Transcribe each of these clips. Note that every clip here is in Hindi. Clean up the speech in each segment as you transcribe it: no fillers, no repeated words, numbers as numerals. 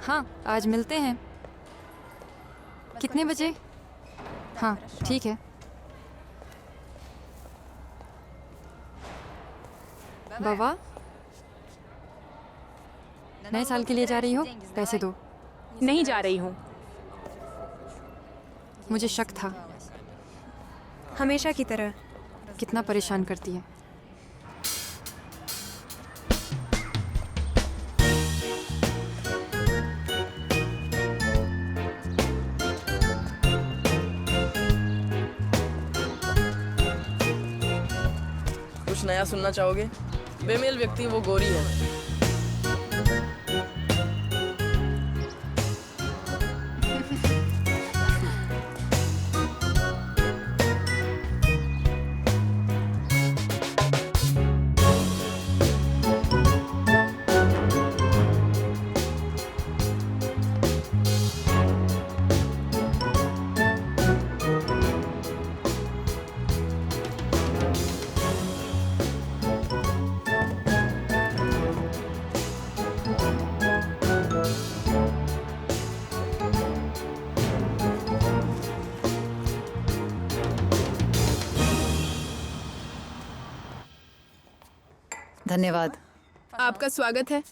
हाँ, आज मिलते हैं। कितने बजे? हाँ, ठीक है। बाबा, नए साल के लिए जा रही हो? पैसे दो। नहीं जा रही हूँ। मुझे शक था। हमेशा की तरह। कितना परेशान करती है। कुछ नया सुनना चाहोगे? बेमेल व्यक्ति वो गोरी है। धन्यवाद। आपका स्वागत है।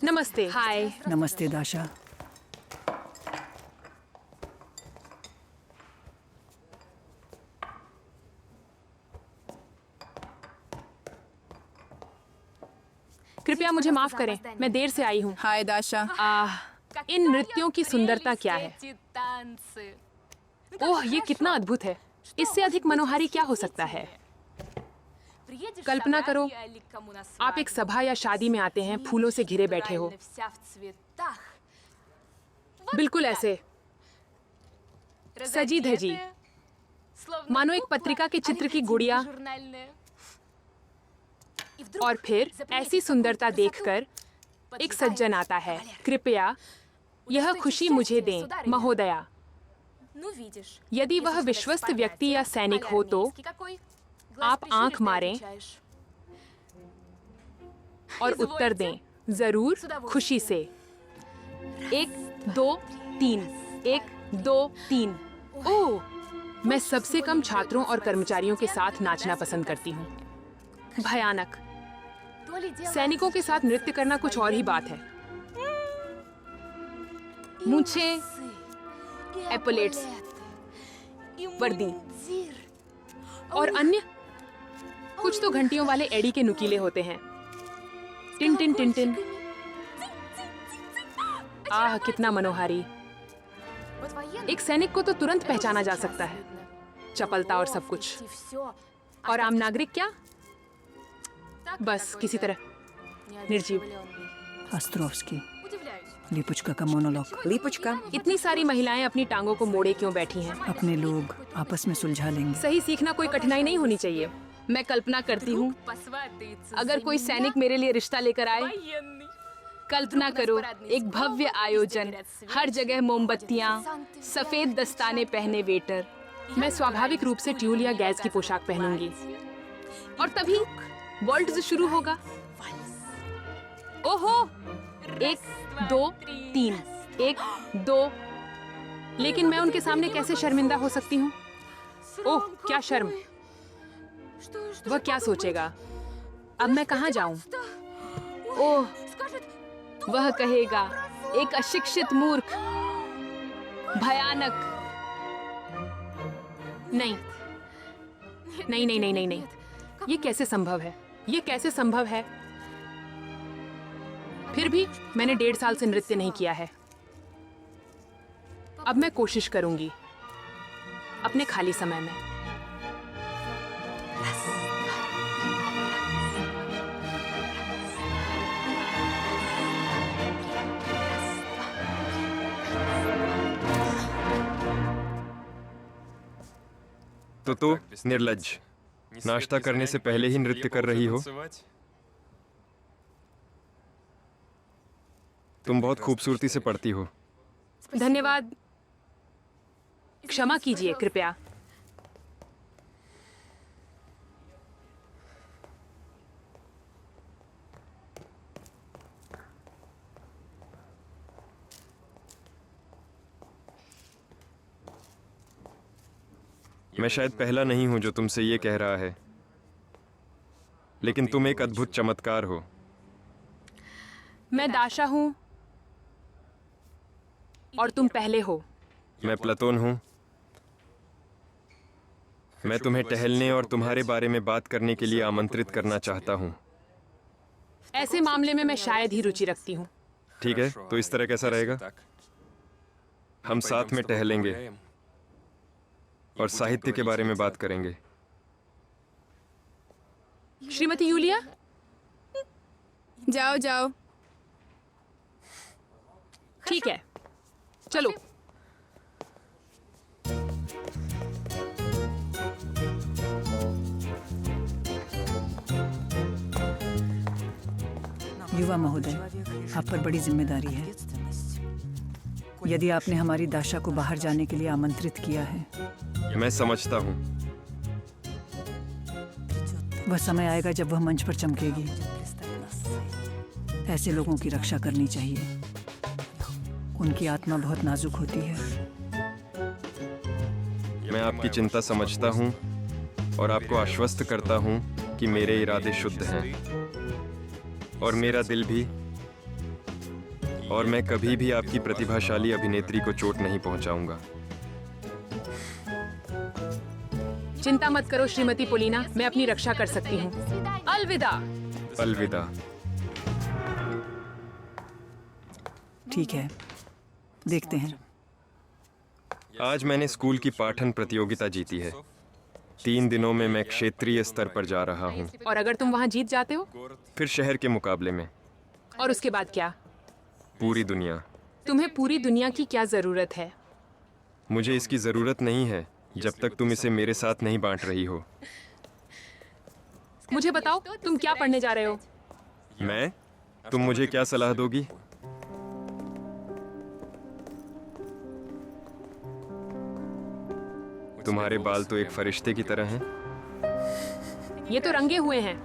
नमस्ते। हाय। नमस्ते दाशा। कृपया मुझे माफ करें, मैं देर से आई हूँ। हाय दाशा। इन नृत्यों की सुंदरता क्या है? ओह, ये कितना अद्भुत है। इससे अधिक मनोहारी क्या हो सकता है? कल्पना करो, आप एक सभा या शादी में आते हैं, फूलों से घिरे बैठे हो। बिल्कुल ऐसे, सजी धजी, मानो एक पत्रिका के चित्र की गुड़िया। और फिर ऐसी सुंदरता देखकर एक सज्जन आता है। कृपया यह खुशी मुझे दें, महोदया। यदि वह विश्वस्त व्यक्ति या सैनिक हो तो आप आंख मारें और उत्तर दें, जरूर, खुशी से। 1 2 3, 1 2 3। ओह, मैं सबसे कम छात्रों और कर्मचारियों के साथ नाचना पसंद करती हूँ। भयानक। सैनिकों के साथ नृत्य करना कुछ और ही बात है। मुझे एपोलेट्स, वर्दी और अन्य कुछ तो घंटियों वाले एड़ी के नुकीले होते हैं। टिन टिन टिन टिन। आह, कितना मनोहारी। एक सैनिक को तो तुरंत पहचाना जा सकता है। चपलता और सब कुछ। और आम नागरिक क्या? बस किसी तरह निर्जीव। अस्त्रोव्स्की, लिपुचका का मोनोलॉग। लिपुचका। इतनी सारी महिलाएं अपनी टांगों को मोड़े क्यों बैठी हैं? अपने लोग आपस में सुलझा लेंगे। सही सीखना कोई कठिनाई नहीं होनी चाहिए। मैं कल्पना करती हूँ, अगर कोई सैनिक मेरे लिए रिश्ता लेकर आए। कल्पना करो, एक भव्य आयोजन, हर जगह मोमबत्तियाँ, सफेद दस्ताने पहने वेटर। मैं स्वाभाविक रूप से ट्यूल या गैस की पोशाक पहनूंगी और तभी वॉल्ट्ज शुरू होगा। ओहो, 1 2 3, 1 2। लेकिन मैं उनके सामने कैसे शर्मिंदा हो सकती हूँ? ओह, क्या शर्म। वह क्या सोचेगा? अब मैं कहाँ जाऊं? ओह, वह कहेगा, एक अशिक्षित मूर्ख। भयानक। नहीं नहीं नहीं नहीं नहीं नहीं, ये कैसे संभव है? ये कैसे संभव है? फिर भी मैंने 1.5 साल से नृत्य नहीं किया है। अब मैं कोशिश करूंगी अपने खाली समय में। तो निर्लज्ज, नाश्ता करने से पहले ही नृत्य कर रही हो। तुम बहुत खूबसूरती से पढ़ती हो। धन्यवाद। क्षमा कीजिए कृपया। मैं शायद पहला नहीं हूं जो तुमसे ये कह रहा है, लेकिन तुम एक अद्भुत चमत्कार हो। मैं दाशा हूँ और तुम पहले हो। मैं प्लतोन हूं। मैं तुम्हें टहलने और तुम्हारे बारे में बात करने के लिए आमंत्रित करना चाहता हूं। ऐसे मामले में मैं शायद ही रुचि रखती हूँ। ठीक है, तो इस तरह कैसा रहेगा? हम साथ में टहलेंगे और साहित्य के बारे में बात करेंगे। श्रीमती यूलिया, जाओ जाओ। ठीक है, चलो। युवा महोदय, आप पर बड़ी जिम्मेदारी है। यदि आपने हमारी दाशा को बाहर जाने के लिए आमंत्रित किया है, मैं समझता हूं। वह समय आएगा जब वह मंच पर चमकेगी। ऐसे लोगों की रक्षा करनी चाहिए। उनकी आत्मा बहुत नाजुक होती है। मैं आपकी चिंता समझता हूं और आपको आश्वस्त करता हूं कि मेरे इरादे शुद्ध हैं और मेरा दिल भी, और मैं कभी भी आपकी प्रतिभाशाली अभिनेत्री को चोट नहीं पहुंचाऊंगा। चिंता मत करो श्रीमती पोलिना, मैं अपनी रक्षा कर सकती हूँ। अलविदा। अलविदा। ठीक है, देखते हैं। आज मैंने स्कूल की पाठन प्रतियोगिता जीती है। 3 दिनों में मैं क्षेत्रीय स्तर पर जा रहा हूँ। और अगर तुम वहाँ जीत जाते हो, फिर शहर के मुकाबले में। और उसके बाद क्या? पूरी दुनिया। तुम्हें पूरी दुनिया की क्या जरूरत है? मुझे इसकी जरूरत नहीं है जब तक तुम इसे मेरे साथ नहीं बांट रही हो। मुझे बताओ, तुम क्या पढ़ने जा रहे हो? मैं? तुम मुझे क्या सलाह दोगी? तुम्हारे बाल तो एक फरिश्ते की तरह हैं। ये तो रंगे हुए हैं।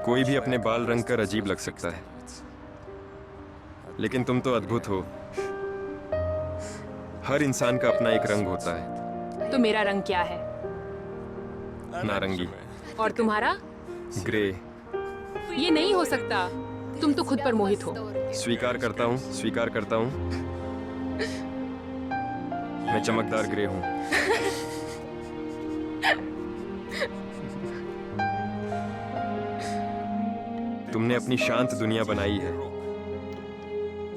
कोई भी अपने बाल रंग कर अजीब लग सकता है, लेकिन तुम तो अद्भुत हो। हर इंसान का अपना एक रंग होता है। तो मेरा रंग क्या है? नारंगी। और तुम्हारा? ग्रे। ये नहीं हो सकता। तुम तो खुद पर मोहित हो। स्वीकार करता हूँ, स्वीकार करता हूँ। मैं चमकदार ग्रे हूँ। तुमने अपनी शांत दुनिया बनाई है।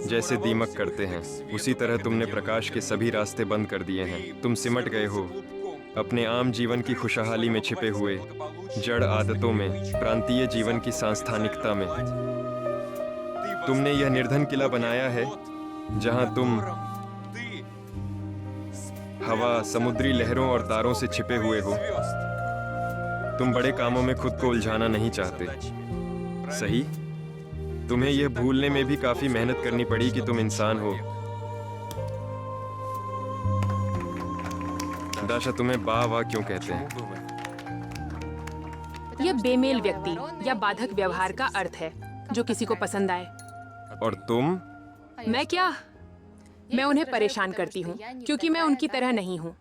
जैसे दीमक करते हैं, उसी तरह तुमने प्रकाश के सभी रास्ते बंद कर दिए हैं। तुम सिमट गए हो अपने आम जीवन की खुशहाली में छिपे हुए जड़ आदतों में, प्रांतीय जीवन की सांस्थानिकता में। तुमने यह निर्धन किला बनाया है जहां तुम हवा, समुद्री लहरों और तारों से छिपे हुए हो। तुम बड़े कामों में खुद को उलझाना नहीं चाहते, सही? तुम्हें यह भूलने में भी काफी मेहनत करनी पड़ी कि तुम इंसान हो। दाशा, तुम्हें वाह वाह क्यों कहते हैं? यह बेमेल व्यक्ति या बाधक व्यवहार का अर्थ है जो किसी को पसंद आए। और तुम? मैं क्या? मैं उन्हें परेशान करती हूँ क्योंकि मैं उनकी तरह नहीं हूँ,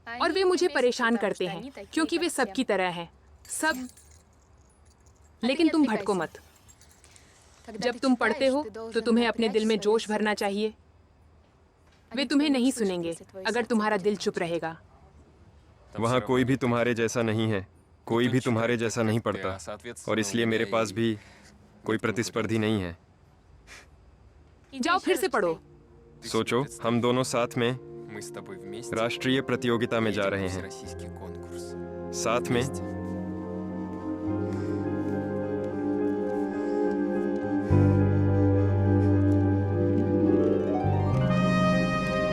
और वे मुझे परेशान करते हैं क्योंकि वे सबकी तरह हैं। सब। लेकिन तुम भटको मत। जब तुम पढ़ते हो तो तुम्हें अपने दिल में जोश भरना चाहिए। वे तुम्हें नहीं सुनेंगे अगर तुम्हारा दिल चुप रहेगा। वहाँ कोई भी तुम्हारे जैसा नहीं है, कोई भी तुम्हारे जैसा नहीं पढ़ता, और इसलिए मेरे पास भी कोई प्रतिस्पर्धी नहीं है। जाओ फिर से पढ़ो। सोचो, हम दोनों साथ में राष्ट्रीय प्रतियोगिता में जा रहे हैं। साथ में।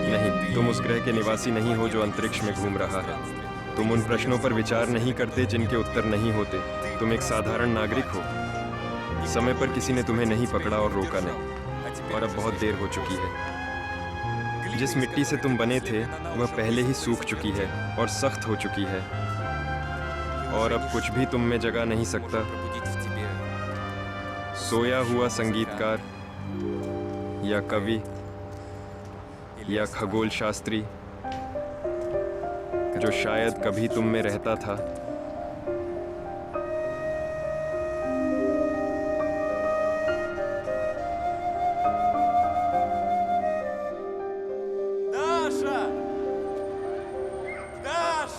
नहीं, तुम उस ग्रह के निवासी नहीं हो जो अंतरिक्ष में घूम रहा है। तुम उन प्रश्नों पर विचार नहीं करते जिनके उत्तर नहीं होते। तुम एक साधारण नागरिक हो। समय पर किसी ने तुम्हें नहीं पकड़ा और रोका नहीं, और अब बहुत देर हो चुकी है। जिस मिट्टी से तुम बने थे वह पहले ही सूख चुकी है और सख्त हो चुकी है, और अब कुछ भी तुम में जगा नहीं सकता। सोया हुआ संगीतकार या कवि या खगोल शास्त्री जो शायद कभी तुम में रहता था। Даша! Даш!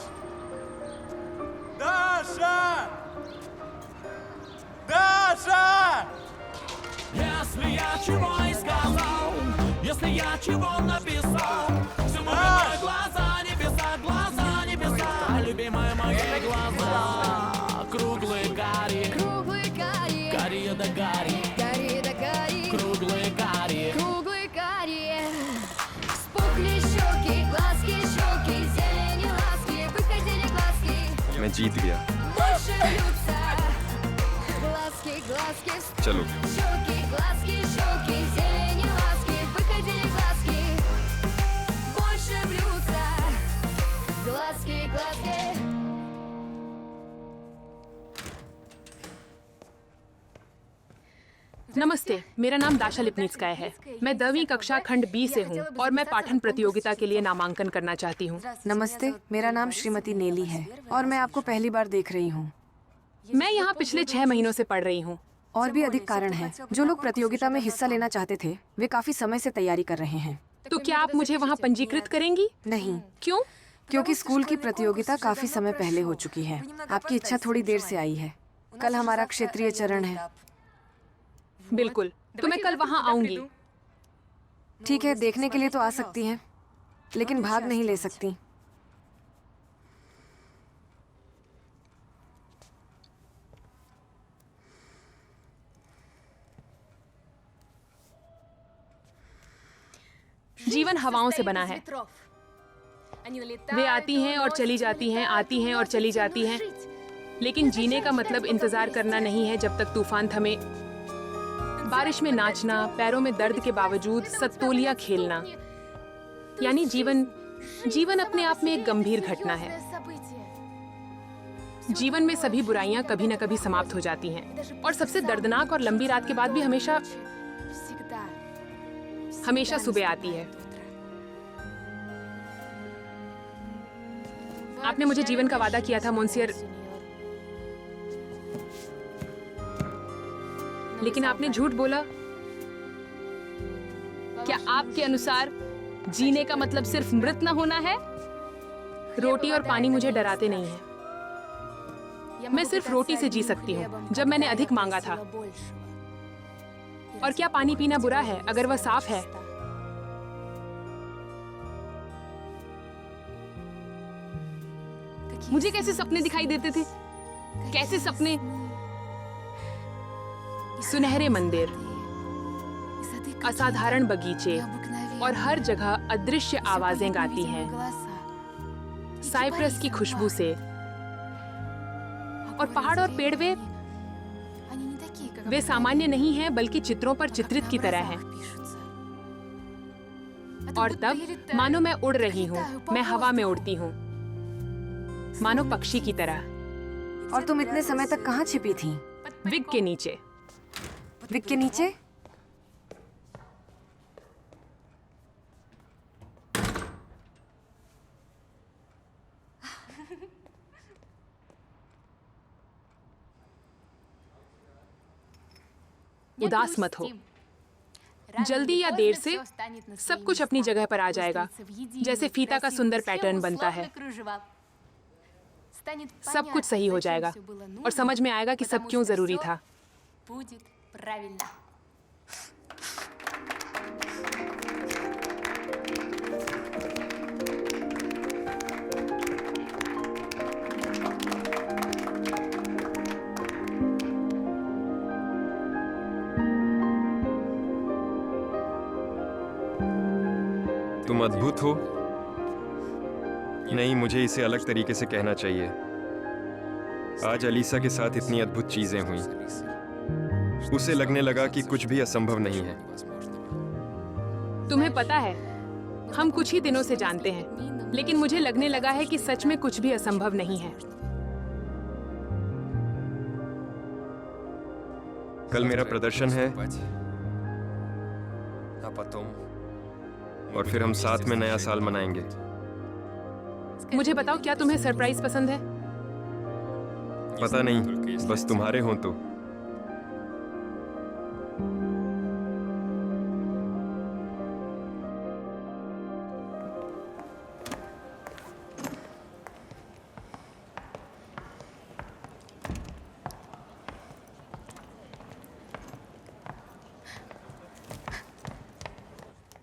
Даша! Даша! Если я чего и сказал, если я чего написал, все мои глаза, небеса, любимые мои глаза, круглые карие, карие да карие, круглые карие. Круглые карие, вспухли щеки, глазки щелки, зелени ласки, выходили глазки, मैं जीत गया। больше льются. Глазки, глазки, चलो щеки, глазки, щелки, зелени ласки, выходили глазки, больше льются. Глазки, глазки. नमस्ते, मेरा नाम दाशा लिपनित्स्काया है। मैं 10वीं कक्षा खंड बी से हूँ और मैं पाठन प्रतियोगिता के लिए नामांकन करना चाहती हूँ। नमस्ते, मेरा नाम श्रीमती नेली है और मैं आपको पहली बार देख रही हूँ। मैं यहाँ पिछले 6 महीनों से पढ़ रही हूँ। और भी अधिक कारण हैं। जो लोग प्रतियोगिता में हिस्सा लेना चाहते थे वे काफी समय से तैयारी कर रहे हैं। तो क्या आप मुझे वहाँ पंजीकृत करेंगी? नहीं, क्यों? क्योंकि स्कूल की प्रतियोगिता काफी समय पहले हो चुकी है। आपकी इच्छा थोड़ी देर से आई है। कल हमारा क्षेत्रीय चरण है। बिल्कुल, तो मैं कल वहाँ आऊंगी। ठीक है, देखने के लिए तो आ सकती हैं, लेकिन भाग नहीं ले सकती। जीवन हवाओं से बना है। वे आती हैं और चली जाती हैं, आती हैं और चली जाती हैं। लेकिन जीने का मतलब इंतजार करना नहीं है जब तक तूफान थमे। बारिश में नाचना, पैरों में दर्द के बावजूद सत्तोलिया खेलना, यानी जीवन अपने आप में एक गंभीर घटना है। जीवन में सभी बुराइयां कभी न कभी समाप्त हो जाती हैं और सबसे दर्दनाक और लंबी रात के बाद भी हमेशा सुबह आती है। आपने मुझे जीवन का वादा किया था मोन्सियर, लेकिन आपने झूठ बोला। क्या आपके अनुसार जीने का मतलब सिर्फ मृत न होना है? रोटी और पानी मुझे डराते नहीं है। मैं सिर्फ रोटी से जी सकती हूँ जब मैंने अधिक मांगा था। और क्या पानी पीना बुरा है अगर वह साफ है? मुझे कैसे सपने दिखाई देते थे? कैसे सपने? सुनहरे मंदिर, असाधारण बगीचे और हर जगह अदृश्य आवाजें गाती हैं, साइप्रस की खुशबू से। और पहाड़ और पेड़ वे सामान्य नहीं हैं बल्कि चित्रों पर चित्रित की तरह हैं। और तब मानो मैं उड़ रही हूँ, मैं हवा में उड़ती हूँ, मानो पक्षी की तरह। और तुम इतने समय तक कहाँ छिपी थी? विग के नीचे। विग के नीचे? उदास मत हो। जल्दी या देर से सब कुछ अपनी जगह पर आ जाएगा, जैसे फीता का सुंदर पैटर्न बनता है। सब कुछ सही हो जाएगा और समझ में आएगा कि सब क्यों जरूरी था। तुम अद्भुत हो। नहीं, मुझे इसे अलग तरीके से कहना चाहिए। आज अलीसा के साथ इतनी अद्भुत चीजें हुई। उसे लगने लगा कि कुछ भी असंभव नहीं है। तुम्हें पता है, हम कुछ ही दिनों से जानते हैं, लेकिन मुझे लगने लगा है कि सच में कुछ भी असंभव नहीं है। कल मेरा प्रदर्शन है और फिर हम साथ में नया साल मनाएंगे। मुझे बताओ, क्या तुम्हें सरप्राइज पसंद है? पता नहीं, बस तुम्हारे हों तो।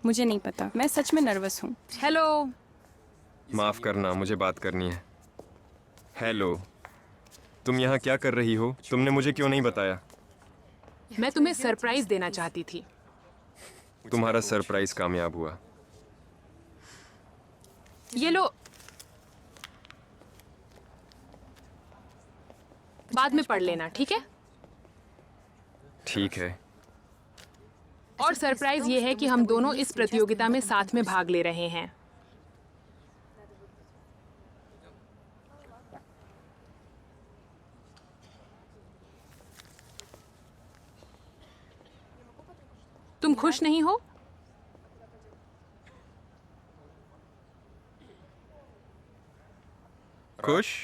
मुझे नहीं पता, मैं सच में नर्वस हूँ। हेलो। माफ करना, मुझे बात करनी है। हेलो, तुम यहाँ क्या कर रही हो? तुमने मुझे क्यों नहीं बताया? मैं तुम्हें सरप्राइज देना चाहती थी। तुम्हारा सरप्राइज कामयाब हुआ। ये लो, बाद में पढ़ लेना, ठीक है? ठीक है। और सरप्राइज ये है कि हम दोनों इस प्रतियोगिता में साथ में भाग ले रहे हैं। तुम खुश नहीं हो? खुश?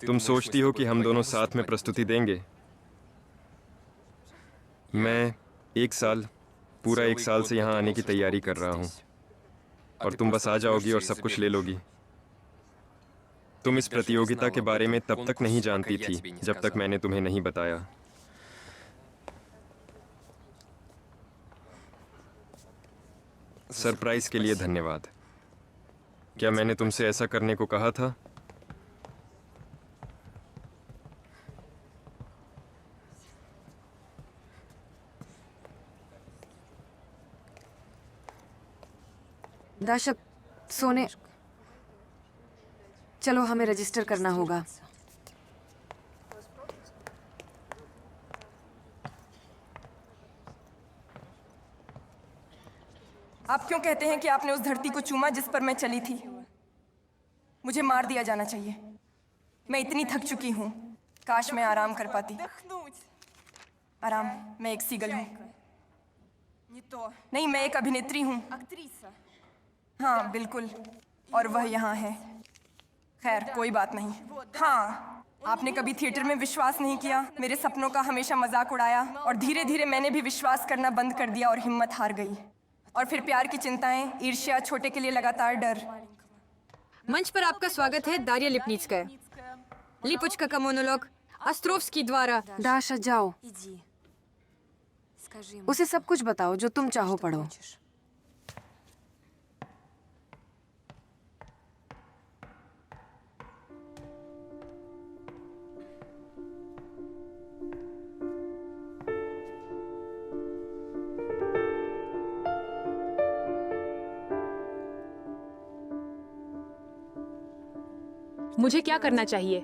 तुम सोचती हो कि हम दोनों साथ में प्रस्तुति देंगे? मैं पूरा एक साल से यहाँ आने की तैयारी कर रहा हूँ और तुम बस आ जाओगी और सब कुछ ले लोगी। तुम इस प्रतियोगिता के बारे में तब तक नहीं जानती थी जब तक मैंने तुम्हें नहीं बताया। सरप्राइज के लिए धन्यवाद। क्या मैंने तुमसे ऐसा करने को कहा था? दाशक, सोने, चलो हमें रजिस्टर करना होगा। आप क्यों कहते हैं कि आपने उस धरती को चूमा जिस पर मैं चली थी? मुझे मार दिया जाना चाहिए। मैं इतनी थक चुकी हूँ, काश मैं आराम कर पाती। आराम? मैं एक सीगल हूँ। नहीं, मैं एक अभिनेत्री हूँ। हाँ बिल्कुल, और वह यहाँ है। खैर कोई बात नहीं। हाँ, आपने कभी थिएटर में विश्वास नहीं किया, मेरे सपनों का हमेशा मजाक उड़ाया और धीरे धीरे मैंने भी विश्वास करना बंद कर दिया और हिम्मत हार गई। और फिर प्यार की चिंताएं, ईर्ष्या, छोटे के लिए लगातार डर। मंच पर आपका स्वागत है दारिया लिपनिचकाया। लिपुचका का मोनोलॉग अस्ट्रोव्स्की द्वारा। दाशा जाओ, उसे सब कुछ बताओ जो तुम चाहो पढ़ो। मुझे क्या करना चाहिए?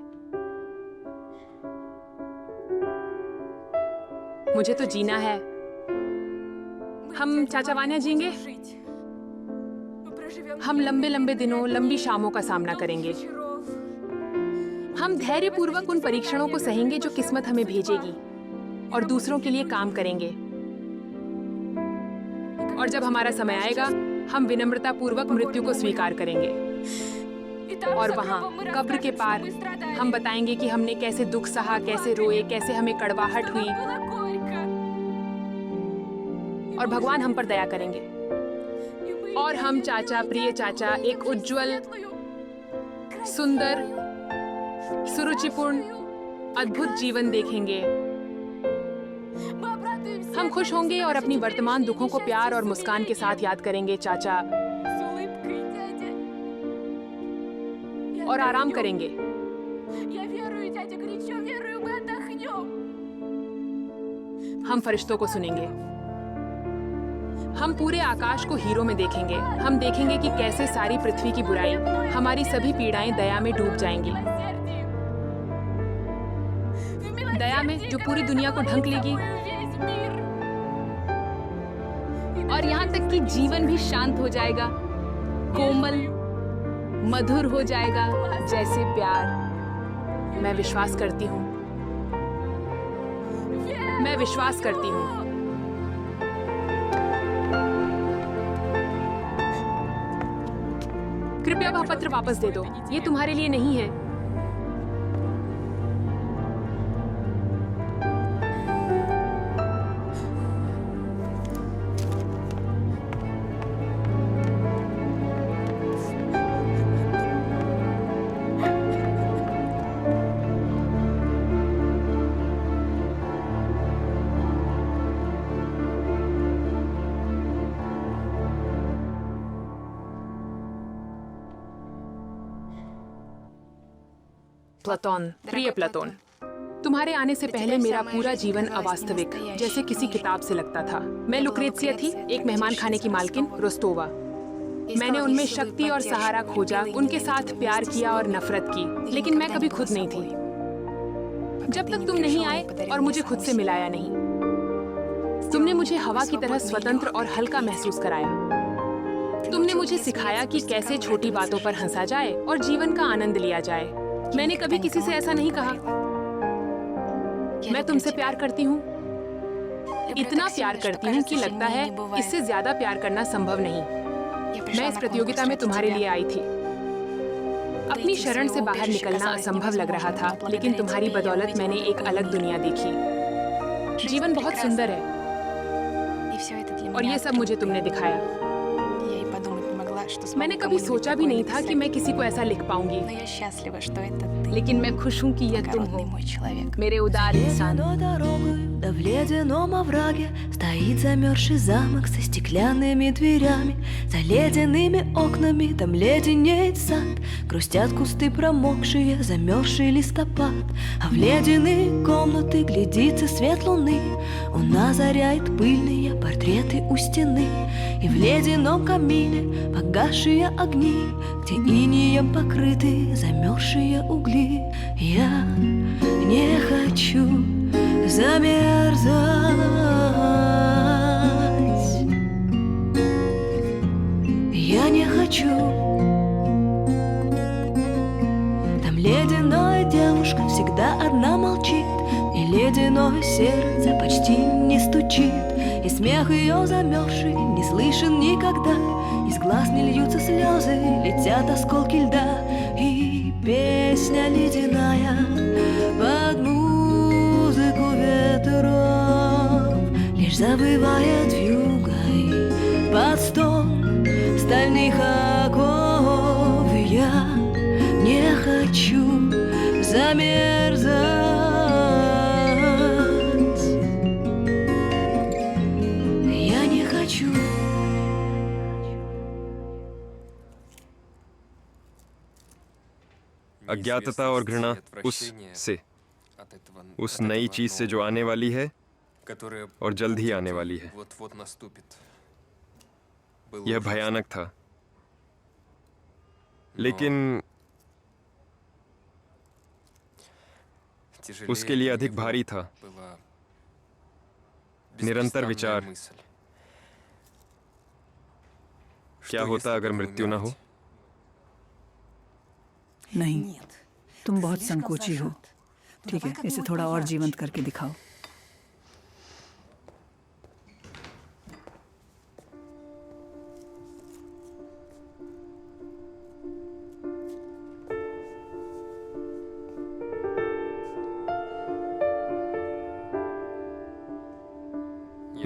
मुझे तो जीना है। हम चाचा वान्या जीएंगे। हम लंबे लंबे दिनों, लंबी शामों का सामना करेंगे। हम धैर्यपूर्वक उन परीक्षणों को सहेंगे जो किस्मत हमें भेजेगी और दूसरों के लिए काम करेंगे। और जब हमारा समय आएगा, हम विनम्रतापूर्वक मृत्यु को स्वीकार करेंगे। और वहाँ कब्र के पार हम बताएंगे कि हमने कैसे दुख सहा, कैसे रोए, कैसे हमें कड़वाहट हुई, और भगवान हम पर दया करेंगे। और हम चाचा, प्रिय चाचा, एक उज्जवल, सुंदर, सुरुचिपूर्ण, अद्भुत जीवन देखेंगे। हम खुश होंगे और अपनी वर्तमान दुखों को प्यार और मुस्कान के साथ याद करेंगे चाचा, और आराम करेंगे। हम फरिश्तों को सुनेंगे। हम पूरे आकाश को हीरो में देखेंगे। हम देखेंगे कि कैसे सारी पृथ्वी की बुराई, हमारी सभी पीड़ाएं दया में डूब जाएंगी। दया में जो पूरी दुनिया को ढंक लेगी। और यहाँ तक कि जीवन भी शांत हो जाएगा, कोमल, मधुर हो जाएगा, जैसे प्यार। मैं विश्वास करती हूँ। मैं विश्वास करती हूँ। कृपया वह पत्र वापस दे दो, ये तुम्हारे लिए नहीं है। प्लाटोन, प्रिय प्लाटोन, तुम्हारे आने से पहले मेरा पूरा जीवन अवास्तविक, जैसे किसी किताब से लगता था। मैं लुक्रेत्सिया थी, एक मेहमान खाने की मालकिन रोस्टोवा। मैंने उनमें शक्ति और सहारा खोजा, उनके साथ प्यार किया और नफरत की, लेकिन मैं कभी खुद नहीं थी। जब तक तुम नहीं आए और मुझे खुद से मिलाया नहीं। तुमने मुझे हवा की तरह स्वतंत्र और हल्का महसूस कराया। तुमने मुझे सिखाया कि कैसे छोटी बातों पर हंसा जाए और जीवन का आनंद लिया जाए। मैंने कभी किसी से ऐसा नहीं कहा। मैं तुमसे प्यार करती हूँ, इतना प्यार करती हूँ कि लगता है इससे ज्यादा प्यार करना संभव नहीं। मैं इस प्रतियोगिता में तुम्हारे लिए आई थी। अपनी शरण से बाहर निकलना असंभव लग रहा था, लेकिन तुम्हारी बदौलत मैंने एक अलग दुनिया देखी। जीवन बहुत सुंदर है और ये सब मुझे तुमने दिखाया। मैंने कभी सोचा भी नहीं था कि मैं किसी को ऐसा लिख पाऊंगी, लेकिन मैं खुश हूँ कि यह तुम हो, मेरे उदार इंसान। Да в ледяном овраге стоит замерзший замок со стеклянными дверями, за ледяными окнами там леденеет сад, грустят кусты промокшие, замерзший листопад, а в ледяные комнаты глядится свет луны, он озаряет пыльные портреты у стены, и в ледяном камине погасшие огни, где инеем покрыты замерзшие угли. Я не хочу замерзать. Я не хочу. Там ледяная девушка всегда одна молчит, и ледяное сердце почти не стучит, и смех ее замерзший не слышен никогда, из глаз не льются слезы, летят осколки льда, и песня ледяная под музыку ветров лишь завывает вьюгой под стон стальных оков. Я не хочу замерзать. Я не хочу. अज्ञातता और घृणा उस नई चीज से जो आने वाली है और जल्द ही आने वाली है। यह भयानक था, लेकिन उसके लिए अधिक भारी था निरंतर विचार, क्या होता अगर मृत्यु न हो। नहीं, तुम बहुत संकोची हो। ठीक है, इसे थोड़ा और जीवंत करके दिखाओ।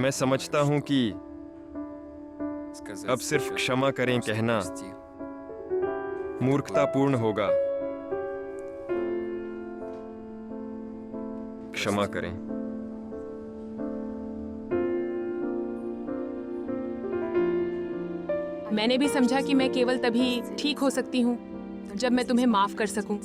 मैं समझता हूं कि अब सिर्फ क्षमा करें कहना मूर्खतापूर्ण होगा। क्षमा करें। मैंने भी समझा कि मैं केवल तभी ठीक हो सकती हूँ जब मैं तुम्हें माफ कर सकूं।